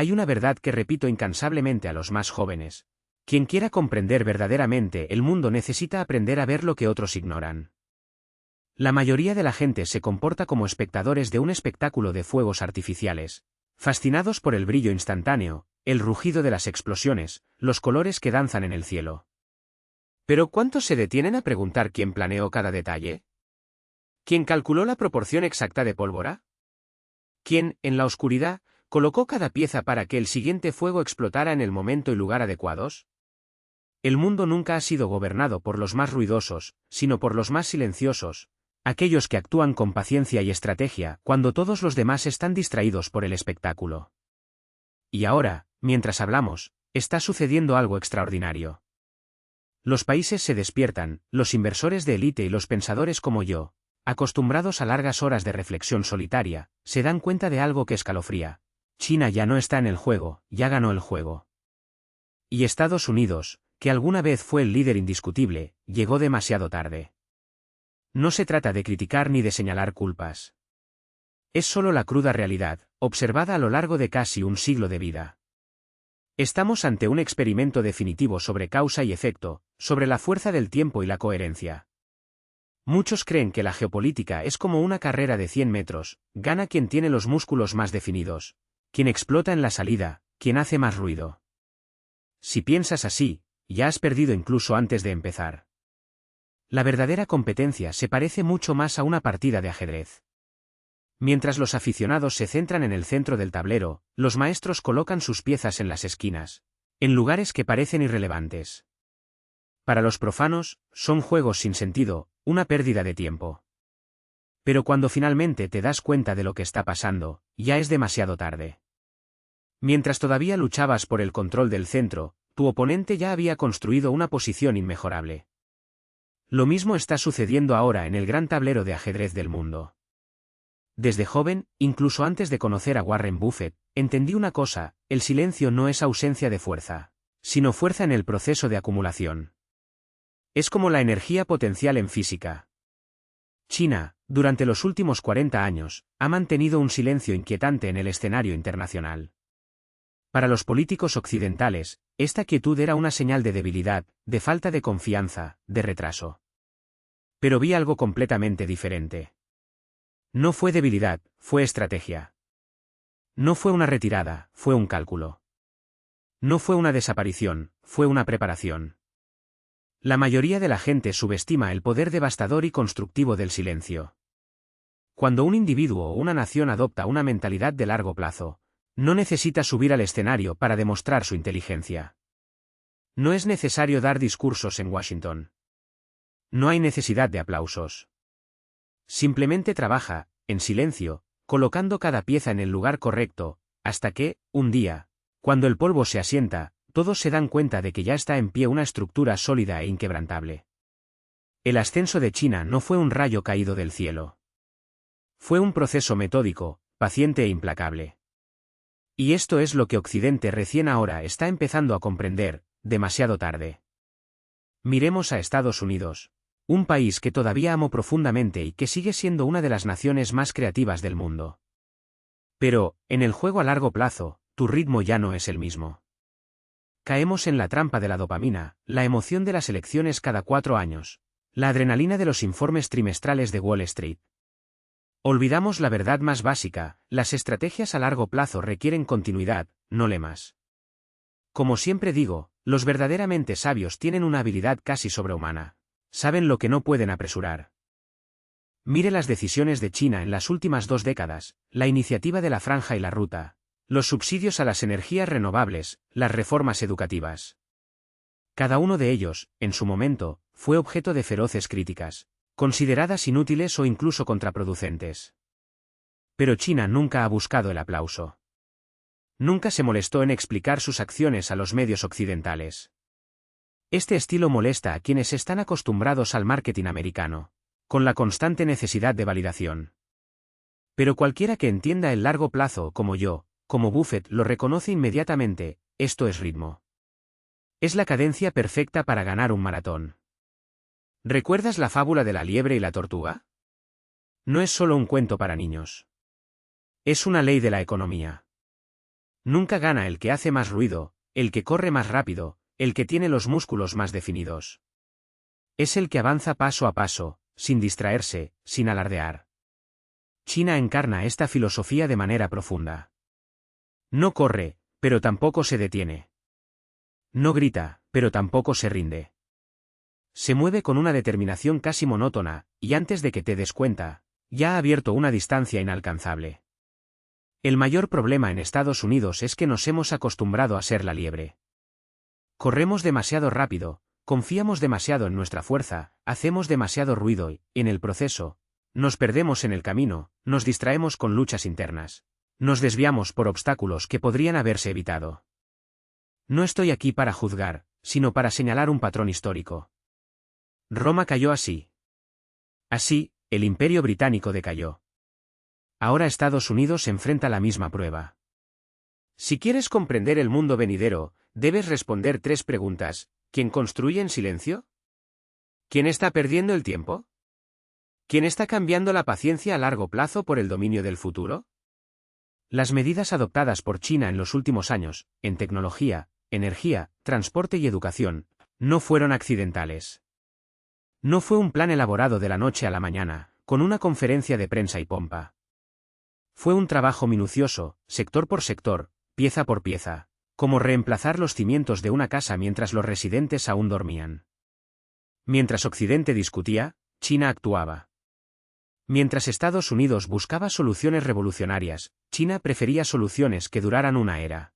Hay una verdad que repito incansablemente a los más jóvenes. Quien quiera comprender verdaderamente el mundo necesita aprender a ver lo que otros ignoran. La mayoría de la gente se comporta como espectadores de un espectáculo de fuegos artificiales, fascinados por el brillo instantáneo, el rugido de las explosiones, los colores que danzan en el cielo. Pero ¿cuántos se detienen a preguntar quién planeó cada detalle? ¿Quién calculó la proporción exacta de pólvora? ¿Quién, en la oscuridad, colocó cada pieza para que el siguiente fuego explotara en el momento y lugar adecuados? El mundo nunca ha sido gobernado por los más ruidosos, sino por los más silenciosos, aquellos que actúan con paciencia y estrategia cuando todos los demás están distraídos por el espectáculo. Y ahora, mientras hablamos, está sucediendo algo extraordinario. Los países se despiertan, los inversores de élite y los pensadores como yo, acostumbrados a largas horas de reflexión solitaria, se dan cuenta de algo que escalofría. China ya no está en el juego, ya ganó el juego. Y Estados Unidos, que alguna vez fue el líder indiscutible, llegó demasiado tarde. No se trata de criticar ni de señalar culpas. Es solo la cruda realidad, observada a lo largo de casi un siglo de vida. Estamos ante un experimento definitivo sobre causa y efecto, sobre la fuerza del tiempo y la coherencia. Muchos creen que la geopolítica es como una carrera de 100 metros, gana quien tiene los músculos más definidos, quien explota en la salida, quien hace más ruido. Si piensas así, ya has perdido incluso antes de empezar. La verdadera competencia se parece mucho más a una partida de ajedrez. Mientras los aficionados se centran en el centro del tablero, los maestros colocan sus piezas en las esquinas, en lugares que parecen irrelevantes. Para los profanos, son juegos sin sentido, una pérdida de tiempo. Pero cuando finalmente te das cuenta de lo que está pasando, ya es demasiado tarde. Mientras todavía luchabas por el control del centro, tu oponente ya había construido una posición inmejorable. Lo mismo está sucediendo ahora en el gran tablero de ajedrez del mundo. Desde joven, incluso antes de conocer a Warren Buffett, entendí una cosa: el silencio no es ausencia de fuerza, sino fuerza en el proceso de acumulación. Es como la energía potencial en física. China, durante los últimos 40 años, ha mantenido un silencio inquietante en el escenario internacional. Para los políticos occidentales, esta quietud era una señal de debilidad, de falta de confianza, de retraso. Pero vi algo completamente diferente. No fue debilidad, fue estrategia. No fue una retirada, fue un cálculo. No fue una desaparición, fue una preparación. La mayoría de la gente subestima el poder devastador y constructivo del silencio. Cuando un individuo o una nación adopta una mentalidad de largo plazo, no necesita subir al escenario para demostrar su inteligencia. No es necesario dar discursos en Washington. No hay necesidad de aplausos. Simplemente trabaja, en silencio, colocando cada pieza en el lugar correcto, hasta que, un día, cuando el polvo se asienta, todos se dan cuenta de que ya está en pie una estructura sólida e inquebrantable. El ascenso de China no fue un rayo caído del cielo. Fue un proceso metódico, paciente e implacable. Y esto es lo que Occidente recién ahora está empezando a comprender, demasiado tarde. Miremos a Estados Unidos, un país que todavía amo profundamente y que sigue siendo una de las naciones más creativas del mundo. Pero, en el juego a largo plazo, tu ritmo ya no es el mismo. Caemos en la trampa de la dopamina, la emoción de las elecciones cada 4 años, la adrenalina de los informes trimestrales de Wall Street. Olvidamos la verdad más básica: las estrategias a largo plazo requieren continuidad, no lemas. Como siempre digo, los verdaderamente sabios tienen una habilidad casi sobrehumana. Saben lo que no pueden apresurar. Mire las decisiones de China en las últimas 2 décadas, la iniciativa de la Franja y la Ruta, los subsidios a las energías renovables, las reformas educativas. Cada uno de ellos, en su momento, fue objeto de feroces críticas, consideradas inútiles o incluso contraproducentes. Pero China nunca ha buscado el aplauso. Nunca se molestó en explicar sus acciones a los medios occidentales. Este estilo molesta a quienes están acostumbrados al marketing americano, con la constante necesidad de validación. Pero cualquiera que entienda el largo plazo como yo, como Buffett, lo reconoce inmediatamente: esto es ritmo. Es la cadencia perfecta para ganar un maratón. ¿Recuerdas la fábula de la liebre y la tortuga? No es solo un cuento para niños. Es una ley de la economía. Nunca gana el que hace más ruido, el que corre más rápido, el que tiene los músculos más definidos. Es el que avanza paso a paso, sin distraerse, sin alardear. China encarna esta filosofía de manera profunda. No corre, pero tampoco se detiene. No grita, pero tampoco se rinde. Se mueve con una determinación casi monótona, y antes de que te des cuenta, ya ha abierto una distancia inalcanzable. El mayor problema en Estados Unidos es que nos hemos acostumbrado a ser la liebre. Corremos demasiado rápido, confiamos demasiado en nuestra fuerza, hacemos demasiado ruido y, en el proceso, nos perdemos en el camino, nos distraemos con luchas internas. Nos desviamos por obstáculos que podrían haberse evitado. No estoy aquí para juzgar, sino para señalar un patrón histórico. Roma cayó así. Así, el Imperio Británico decayó. Ahora Estados Unidos enfrenta la misma prueba. Si quieres comprender el mundo venidero, debes responder 3 preguntas. ¿Quién construye en silencio? ¿Quién está perdiendo el tiempo? ¿Quién está cambiando la paciencia a largo plazo por el dominio del futuro? Las medidas adoptadas por China en los últimos años, en tecnología, energía, transporte y educación, no fueron accidentales. No fue un plan elaborado de la noche a la mañana, con una conferencia de prensa y pompa. Fue un trabajo minucioso, sector por sector, pieza por pieza, como reemplazar los cimientos de una casa mientras los residentes aún dormían. Mientras Occidente discutía, China actuaba. Mientras Estados Unidos buscaba soluciones revolucionarias, China prefería soluciones que duraran una era.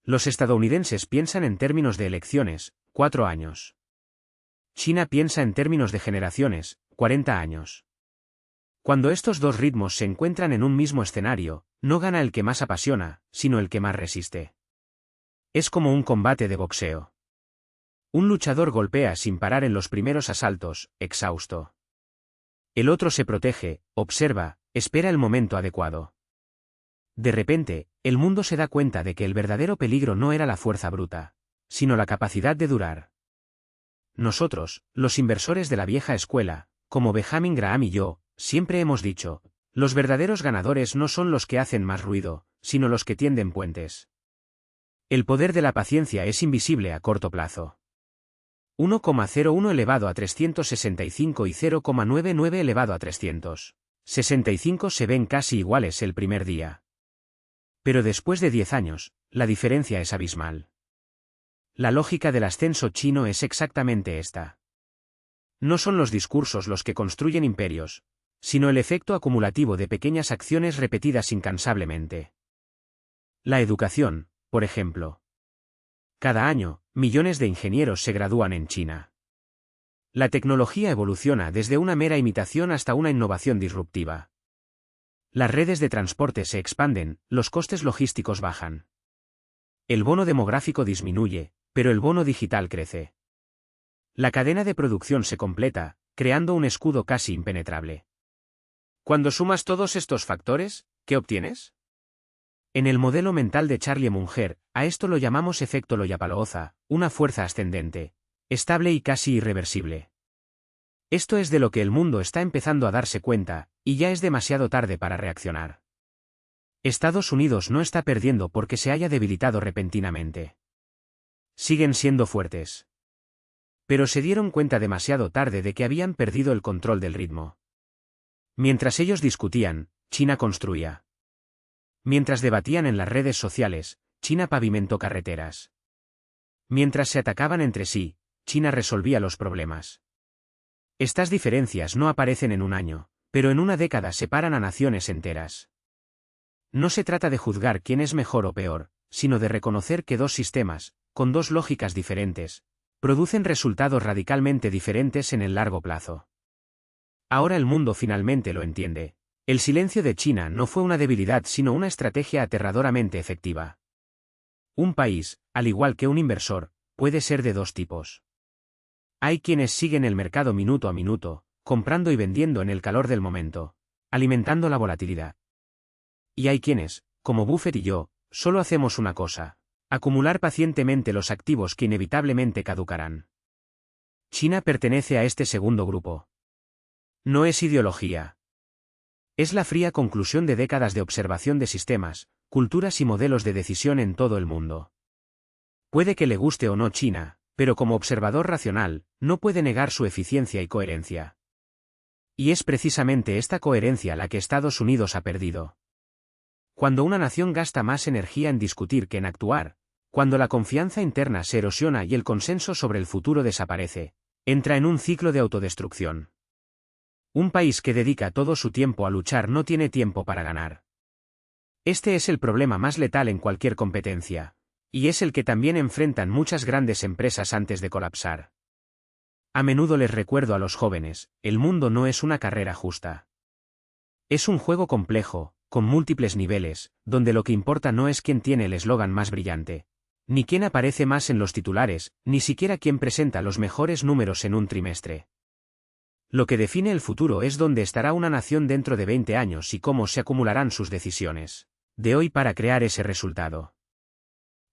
Los estadounidenses piensan en términos de elecciones, 4 años. China piensa en términos de generaciones, 40 años. Cuando estos dos ritmos se encuentran en un mismo escenario, no gana el que más apasiona, sino el que más resiste. Es como un combate de boxeo. Un luchador golpea sin parar en los primeros asaltos, exhausto. El otro se protege, observa, espera el momento adecuado. De repente, el mundo se da cuenta de que el verdadero peligro no era la fuerza bruta, sino la capacidad de durar. Nosotros, los inversores de la vieja escuela, como Benjamin Graham y yo, siempre hemos dicho, los verdaderos ganadores no son los que hacen más ruido, sino los que tienden puentes. El poder de la paciencia es invisible a corto plazo. 1,01 elevado a 365 y 0,99 elevado a 365 se ven casi iguales el primer día. Pero después de 10 años, la diferencia es abismal. La lógica del ascenso chino es exactamente esta. No son los discursos los que construyen imperios, sino el efecto acumulativo de pequeñas acciones repetidas incansablemente. La educación, por ejemplo. Cada año, millones de ingenieros se gradúan en China. La tecnología evoluciona desde una mera imitación hasta una innovación disruptiva. Las redes de transporte se expanden, los costes logísticos bajan. El bono demográfico disminuye, pero el bono digital crece. La cadena de producción se completa, creando un escudo casi impenetrable. Cuando sumas todos estos factores, ¿qué obtienes? En el modelo mental de Charlie Munger, a esto lo llamamos efecto Lollapalooza, una fuerza ascendente, estable y casi irreversible. Esto es de lo que el mundo está empezando a darse cuenta, y ya es demasiado tarde para reaccionar. Estados Unidos no está perdiendo porque se haya debilitado repentinamente. Siguen siendo fuertes. Pero se dieron cuenta demasiado tarde de que habían perdido el control del ritmo. Mientras ellos discutían, China construía. Mientras debatían en las redes sociales, China pavimentó carreteras. Mientras se atacaban entre sí, China resolvía los problemas. Estas diferencias no aparecen en un año, pero en una década separan a naciones enteras. No se trata de juzgar quién es mejor o peor, sino de reconocer que dos sistemas, con dos lógicas diferentes, producen resultados radicalmente diferentes en el largo plazo. Ahora el mundo finalmente lo entiende. El silencio de China no fue una debilidad sino una estrategia aterradoramente efectiva. Un país, al igual que un inversor, puede ser de dos tipos. Hay quienes siguen el mercado minuto a minuto, comprando y vendiendo en el calor del momento, alimentando la volatilidad. Y hay quienes, como Buffett y yo, solo hacemos una cosa: acumular pacientemente los activos que inevitablemente caducarán. China pertenece a este segundo grupo. No es ideología. Es la fría conclusión de décadas de observación de sistemas, culturas y modelos de decisión en todo el mundo. Puede que le guste o no China, pero como observador racional, no puede negar su eficiencia y coherencia. Y es precisamente esta coherencia la que Estados Unidos ha perdido. Cuando una nación gasta más energía en discutir que en actuar, cuando la confianza interna se erosiona y el consenso sobre el futuro desaparece, entra en un ciclo de autodestrucción. Un país que dedica todo su tiempo a luchar no tiene tiempo para ganar. Este es el problema más letal en cualquier competencia, y es el que también enfrentan muchas grandes empresas antes de colapsar. A menudo les recuerdo a los jóvenes, el mundo no es una carrera justa. Es un juego complejo, con múltiples niveles, donde lo que importa no es quién tiene el eslogan más brillante, ni quién aparece más en los titulares, ni siquiera quién presenta los mejores números en un trimestre. Lo que define el futuro es dónde estará una nación dentro de 20 años y cómo se acumularán sus decisiones de hoy para crear ese resultado.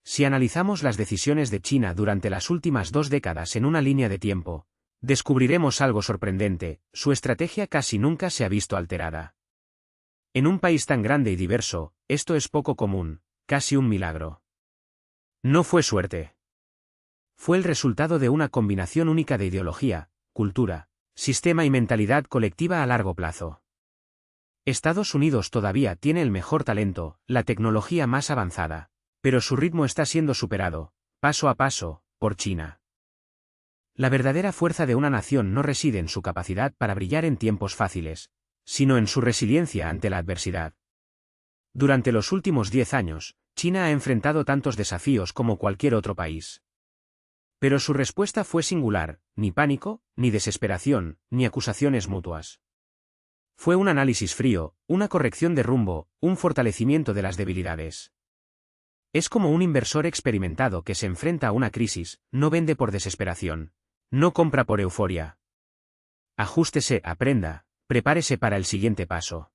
Si analizamos las decisiones de China durante las últimas 2 décadas en una línea de tiempo, descubriremos algo sorprendente: su estrategia casi nunca se ha visto alterada. En un país tan grande y diverso, esto es poco común, casi un milagro. No fue suerte. Fue el resultado de una combinación única de ideología, cultura, sistema y mentalidad colectiva a largo plazo. Estados Unidos todavía tiene el mejor talento, la tecnología más avanzada, pero su ritmo está siendo superado, paso a paso, por China. La verdadera fuerza de una nación no reside en su capacidad para brillar en tiempos fáciles, sino en su resiliencia ante la adversidad. Durante los últimos 10 años, China ha enfrentado tantos desafíos como cualquier otro país. Pero su respuesta fue singular: ni pánico, ni desesperación, ni acusaciones mutuas. Fue un análisis frío, una corrección de rumbo, un fortalecimiento de las debilidades. Es como un inversor experimentado que se enfrenta a una crisis: no vende por desesperación, no compra por euforia. Ajústese, aprenda, prepárese para el siguiente paso.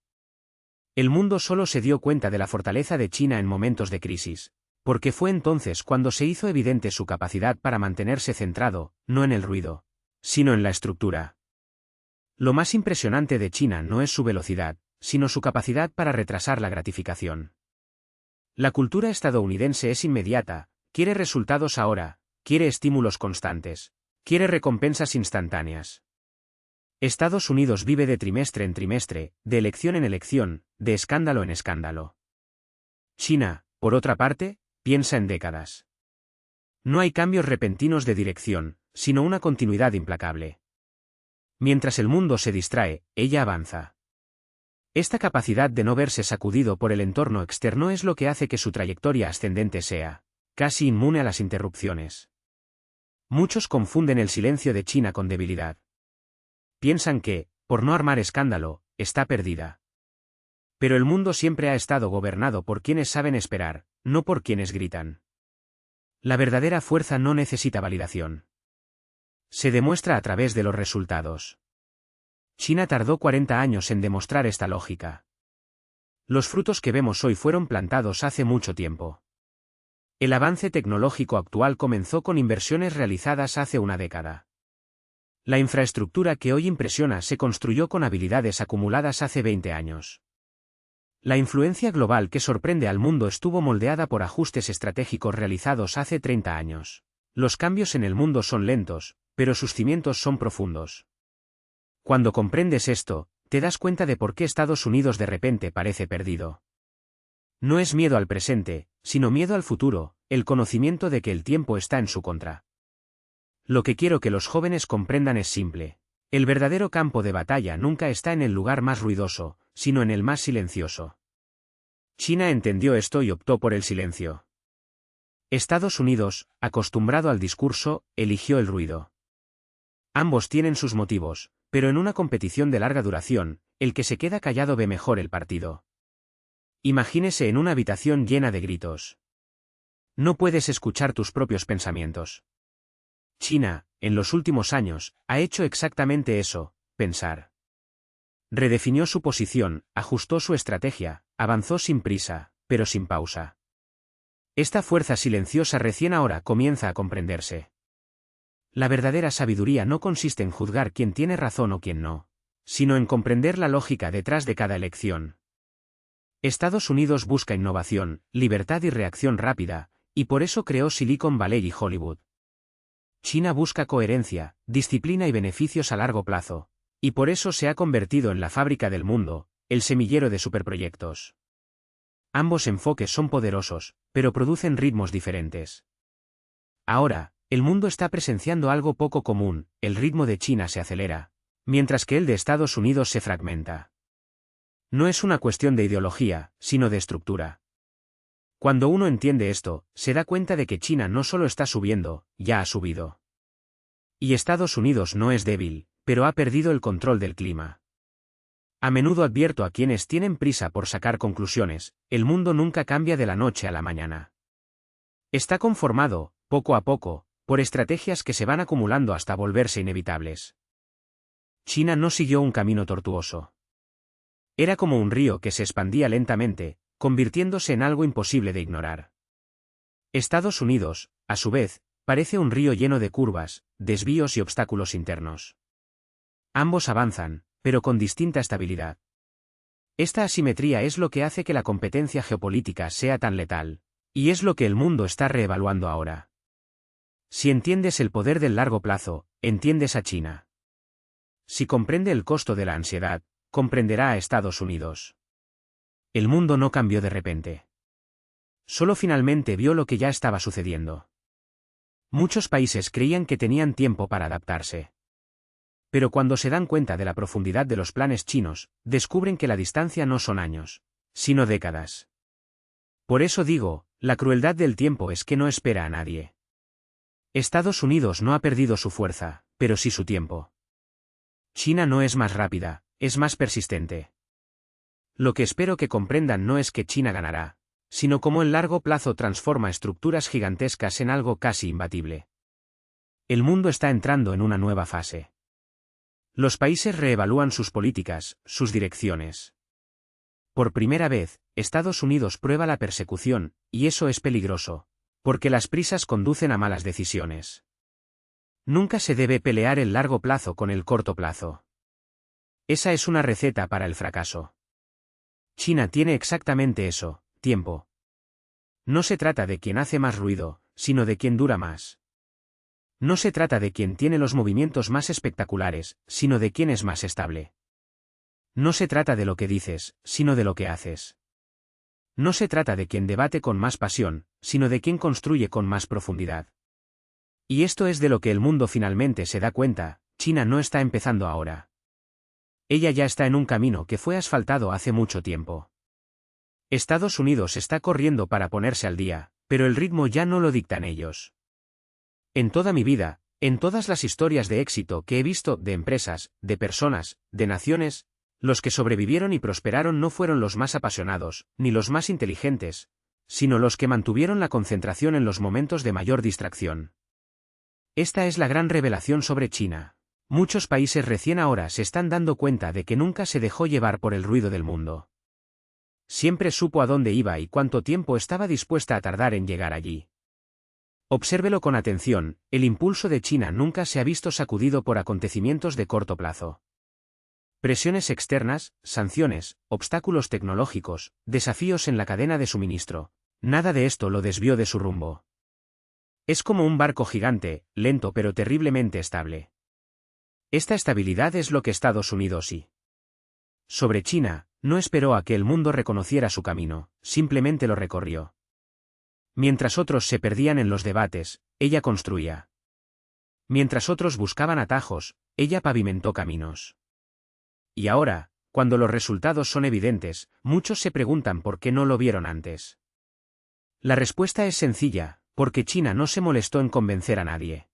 El mundo solo se dio cuenta de la fortaleza de China en momentos de crisis, porque fue entonces cuando se hizo evidente su capacidad para mantenerse centrado, no en el ruido, sino en la estructura. Lo más impresionante de China no es su velocidad, sino su capacidad para retrasar la gratificación. La cultura estadounidense es inmediata, quiere resultados ahora, quiere estímulos constantes, quiere recompensas instantáneas. Estados Unidos vive de trimestre en trimestre, de elección en elección, de escándalo en escándalo. China, por otra parte, piensa en décadas. No hay cambios repentinos de dirección, sino una continuidad implacable. Mientras el mundo se distrae, ella avanza. Esta capacidad de no verse sacudido por el entorno externo es lo que hace que su trayectoria ascendente sea casi inmune a las interrupciones. Muchos confunden el silencio de China con debilidad. Piensan que, por no armar escándalo, está perdida. Pero el mundo siempre ha estado gobernado por quienes saben esperar, no por quienes gritan. La verdadera fuerza no necesita validación. Se demuestra a través de los resultados. China tardó 40 años en demostrar esta lógica. Los frutos que vemos hoy fueron plantados hace mucho tiempo. El avance tecnológico actual comenzó con inversiones realizadas hace una década. La infraestructura que hoy impresiona se construyó con habilidades acumuladas hace 20 años. La influencia global que sorprende al mundo estuvo moldeada por ajustes estratégicos realizados hace 30 años. Los cambios en el mundo son lentos, pero sus cimientos son profundos. Cuando comprendes esto, te das cuenta de por qué Estados Unidos de repente parece perdido. No es miedo al presente, sino miedo al futuro, el conocimiento de que el tiempo está en su contra. Lo que quiero que los jóvenes comprendan es simple: el verdadero campo de batalla nunca está en el lugar más ruidoso, sino en el más silencioso. China entendió esto y optó por el silencio. Estados Unidos, acostumbrado al discurso, eligió el ruido. Ambos tienen sus motivos, pero en una competición de larga duración, el que se queda callado ve mejor el partido. Imagínese en una habitación llena de gritos. No puedes escuchar tus propios pensamientos. China, en los últimos años, ha hecho exactamente eso: pensar. Redefinió su posición, ajustó su estrategia, avanzó sin prisa, pero sin pausa. Esta fuerza silenciosa recién ahora comienza a comprenderse. La verdadera sabiduría no consiste en juzgar quién tiene razón o quién no, sino en comprender la lógica detrás de cada elección. Estados Unidos busca innovación, libertad y reacción rápida, y por eso creó Silicon Valley y Hollywood. China busca coherencia, disciplina y beneficios a largo plazo, y por eso se ha convertido en la fábrica del mundo, el semillero de superproyectos. Ambos enfoques son poderosos, pero producen ritmos diferentes. Ahora, el mundo está presenciando algo poco común, el ritmo de China se acelera, mientras que el de Estados Unidos se fragmenta. No es una cuestión de ideología, sino de estructura. Cuando uno entiende esto, se da cuenta de que China no solo está subiendo, ya ha subido. Y Estados Unidos no es débil, pero ha perdido el control del clima. A menudo advierto a quienes tienen prisa por sacar conclusiones, el mundo nunca cambia de la noche a la mañana. Está conformado, poco a poco, por estrategias que se van acumulando hasta volverse inevitables. China no siguió un camino tortuoso. Era como un río que se expandía lentamente, convirtiéndose en algo imposible de ignorar. Estados Unidos, a su vez, parece un río lleno de curvas, desvíos y obstáculos internos. Ambos avanzan, pero con distinta estabilidad. Esta asimetría es lo que hace que la competencia geopolítica sea tan letal, y es lo que el mundo está reevaluando ahora. Si entiendes el poder del largo plazo, entiendes a China. Si comprende el costo de la ansiedad, comprenderá a Estados Unidos. El mundo no cambió de repente. Solo finalmente vio lo que ya estaba sucediendo. Muchos países creían que tenían tiempo para adaptarse. Pero cuando se dan cuenta de la profundidad de los planes chinos, descubren que la distancia no son años, sino décadas. Por eso digo, la crueldad del tiempo es que no espera a nadie. Estados Unidos no ha perdido su fuerza, pero sí su tiempo. China no es más rápida, es más persistente. Lo que espero que comprendan no es que China ganará, sino cómo en largo plazo transforma estructuras gigantescas en algo casi imbatible. El mundo está entrando en una nueva fase. Los países reevalúan sus políticas, sus direcciones. Por primera vez, Estados Unidos prueba la persecución, y eso es peligroso, porque las prisas conducen a malas decisiones. Nunca se debe pelear el largo plazo con el corto plazo. Esa es una receta para el fracaso. China tiene exactamente eso, tiempo. No se trata de quien hace más ruido, sino de quien dura más. No se trata de quien tiene los movimientos más espectaculares, sino de quien es más estable. No se trata de lo que dices, sino de lo que haces. No se trata de quien debate con más pasión, sino de quien construye con más profundidad. Y esto es de lo que el mundo finalmente se da cuenta, China no está empezando ahora. Ella ya está en un camino que fue asfaltado hace mucho tiempo. Estados Unidos está corriendo para ponerse al día, pero el ritmo ya no lo dictan ellos. En toda mi vida, en todas las historias de éxito que he visto de empresas, de personas, de naciones, los que sobrevivieron y prosperaron no fueron los más apasionados, ni los más inteligentes, sino los que mantuvieron la concentración en los momentos de mayor distracción. Esta es la gran revelación sobre China. Muchos países recién ahora se están dando cuenta de que nunca se dejó llevar por el ruido del mundo. Siempre supo a dónde iba y cuánto tiempo estaba dispuesta a tardar en llegar allí. Obsérvelo con atención, el impulso de China nunca se ha visto sacudido por acontecimientos de corto plazo. Presiones externas, sanciones, obstáculos tecnológicos, desafíos en la cadena de suministro. Nada de esto lo desvió de su rumbo. Es como un barco gigante, lento pero terriblemente estable. Esta estabilidad es lo que Estados Unidos sí. Sobre China, no esperó a que el mundo reconociera su camino, simplemente lo recorrió. Mientras otros se perdían en los debates, ella construía. Mientras otros buscaban atajos, ella pavimentó caminos. Y ahora, cuando los resultados son evidentes, muchos se preguntan por qué no lo vieron antes. La respuesta es sencilla, porque China no se molestó en convencer a nadie.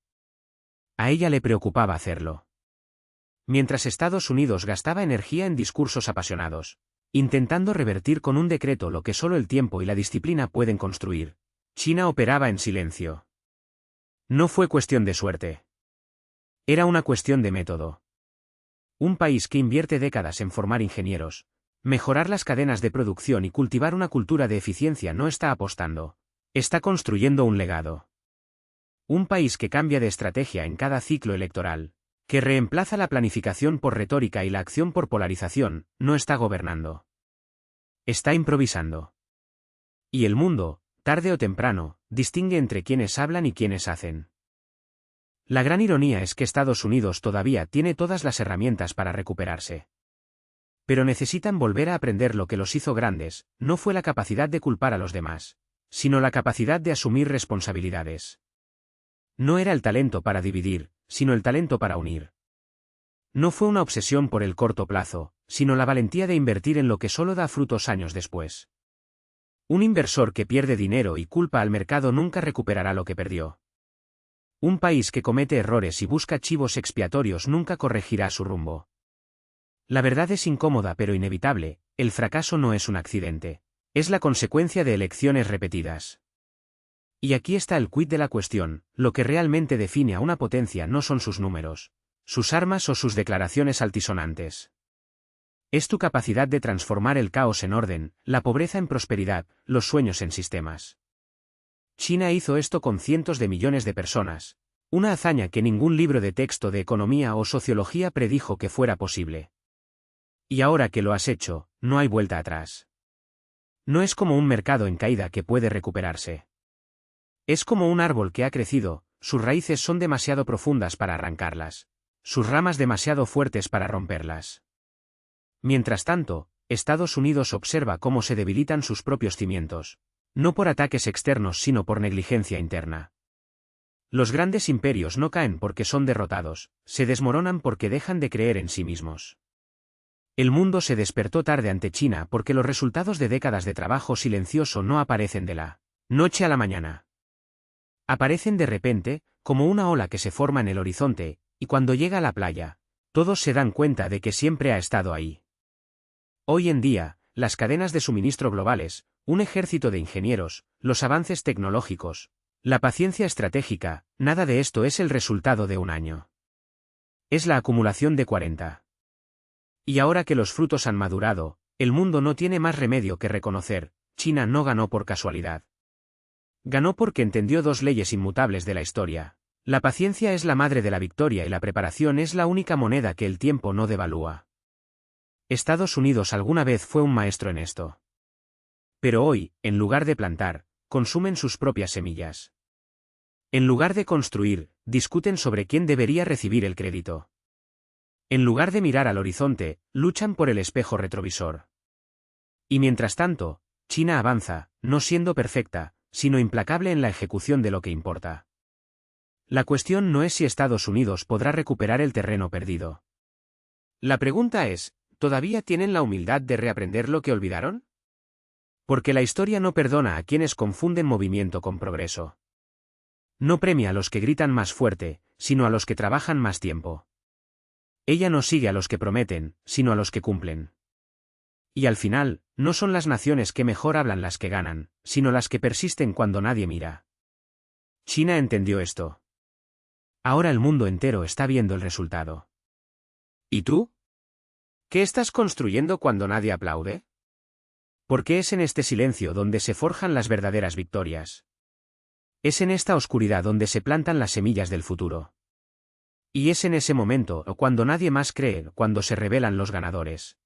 A ella le preocupaba hacerlo. Mientras Estados Unidos gastaba energía en discursos apasionados, intentando revertir con un decreto lo que solo el tiempo y la disciplina pueden construir, China operaba en silencio. No fue cuestión de suerte. Era una cuestión de método. Un país que invierte décadas en formar ingenieros, mejorar las cadenas de producción y cultivar una cultura de eficiencia no está apostando, está construyendo un legado. Un país que cambia de estrategia en cada ciclo electoral, que reemplaza la planificación por retórica y la acción por polarización, no está gobernando. Está improvisando. Y el mundo, tarde o temprano, distingue entre quienes hablan y quienes hacen. La gran ironía es que Estados Unidos todavía tiene todas las herramientas para recuperarse. Pero necesitan volver a aprender lo que los hizo grandes, no fue la capacidad de culpar a los demás, sino la capacidad de asumir responsabilidades. No era el talento para dividir, sino el talento para unir. No fue una obsesión por el corto plazo, sino la valentía de invertir en lo que solo da frutos años después. Un inversor que pierde dinero y culpa al mercado nunca recuperará lo que perdió. Un país que comete errores y busca chivos expiatorios nunca corregirá su rumbo. La verdad es incómoda pero inevitable, el fracaso no es un accidente. Es la consecuencia de elecciones repetidas. Y aquí está el quid de la cuestión, lo que realmente define a una potencia no son sus números, sus armas o sus declaraciones altisonantes. Es tu capacidad de transformar el caos en orden, la pobreza en prosperidad, los sueños en sistemas. China hizo esto con cientos de millones de personas, una hazaña que ningún libro de texto de economía o sociología predijo que fuera posible. Y ahora que lo has hecho, no hay vuelta atrás. No es como un mercado en caída que puede recuperarse. Es como un árbol que ha crecido, sus raíces son demasiado profundas para arrancarlas, sus ramas demasiado fuertes para romperlas. Mientras tanto, Estados Unidos observa cómo se debilitan sus propios cimientos, no por ataques externos sino por negligencia interna. Los grandes imperios no caen porque son derrotados, se desmoronan porque dejan de creer en sí mismos. El mundo se despertó tarde ante China porque los resultados de décadas de trabajo silencioso no aparecen de la noche a la mañana. Aparecen de repente, como una ola que se forma en el horizonte, y cuando llega a la playa, todos se dan cuenta de que siempre ha estado ahí. Hoy en día, las cadenas de suministro globales, un ejército de ingenieros, los avances tecnológicos, la paciencia estratégica, nada de esto es el resultado de un año. Es la acumulación de 40. Y ahora que los frutos han madurado, el mundo no tiene más remedio que reconocer, China no ganó por casualidad. Ganó porque entendió dos leyes inmutables de la historia. La paciencia es la madre de la victoria y la preparación es la única moneda que el tiempo no devalúa. Estados Unidos alguna vez fue un maestro en esto. Pero hoy, en lugar de plantar, consumen sus propias semillas. En lugar de construir, discuten sobre quién debería recibir el crédito. En lugar de mirar al horizonte, luchan por el espejo retrovisor. Y mientras tanto, China avanza, no siendo perfecta, sino implacable en la ejecución de lo que importa. La cuestión no es si Estados Unidos podrá recuperar el terreno perdido. La pregunta es, ¿todavía tienen la humildad de reaprender lo que olvidaron? Porque la historia no perdona a quienes confunden movimiento con progreso. No premia a los que gritan más fuerte, sino a los que trabajan más tiempo. Ella no sigue a los que prometen, sino a los que cumplen. Y al final, no son las naciones que mejor hablan las que ganan, sino las que persisten cuando nadie mira. China entendió esto. Ahora el mundo entero está viendo el resultado. ¿Y tú? ¿Qué estás construyendo cuando nadie aplaude? Porque es en este silencio donde se forjan las verdaderas victorias. Es en esta oscuridad donde se plantan las semillas del futuro. Y es en ese momento, o cuando nadie más cree, cuando se revelan los ganadores.